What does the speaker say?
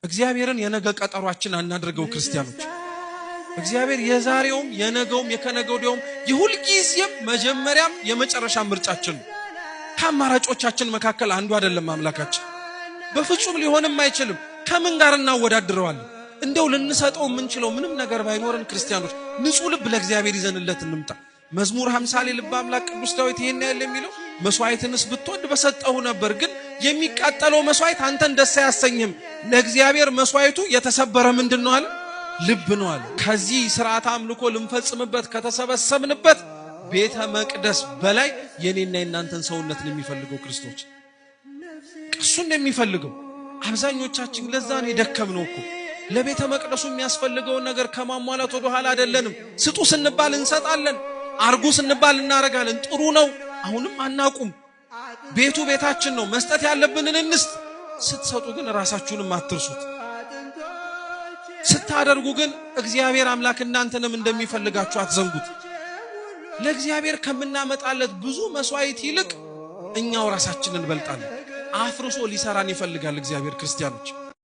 እግዚአብሔርን የነገ ቀጠሯችን አናድርገው ክርስቲያኖች። እግዚአብሔር የዛሬውም የነገውም የከነገውዲያውም የሁሉ ጊዜም መጀመሪያም የመጨረሻ ምርጫችን ነው። ከአማራጮቻችን መካከል አንዱ አይደለም አምላካችን። በፍጹም ሊሆንም አይችልም። ከምን ጋር እናወዳድረዋለን? እንደው ልንሰጠው የምንችለው ምንም ነገር ባይኖርን ክርስቲያኖች ንጹህ ልብ ለእግዚአብሔር ይዘንለት እንምጣ። መዝሙር 50 ላይ ልበ አምላክ ቅዱስ ዳዊት ይሄን ያለ የሚለው መስዋዕትንስ ብትወድ በሰጠው ነበር፣ ግን የሚቃጠለው መስዋዕት አንተን ደስ አያሰኝም። ለእግዚአብሔር መስዋዕቱ የተሰበረ ምንድነው አለ? ልብ ነው አለ። ከዚህ ሥርዓተ አምልኮ ልንፈጽምበት ከተሰበሰብንበት ቤተ መቅደስ በላይ የኔና የናንተን ሰውነት ነው የሚፈልገው ክርስቶስ። እሱን ነው የሚፈልገው። አብዛኞቻችን ለዛ ነው የደከምነው እኮ። ለቤተ መቅደሱ የሚያስፈልገው ነገር ከማሟላት ወደ ኋላ አይደለንም። ስጡ ስንባል እንሰጣለን፣ አርጉ ስንባል እናረጋለን። ጥሩ ነው። አሁንም አናቁም። ቤቱ ቤታችን ነው። መስጠት ያለብንን እንስጥ። ስትሰጡ ግን ራሳችሁንም አትርሱት። ስታደርጉ ግን እግዚአብሔር አምላክ እናንተንም እንደሚፈልጋችሁ አትዘንጉት። ለእግዚአብሔር ከምናመጣለት ብዙ መስዋዕት ይልቅ እኛው ራሳችንን እንበልጣለን። አፍርሶ ሊሰራን ይፈልጋል እግዚአብሔር ክርስቲያኖች።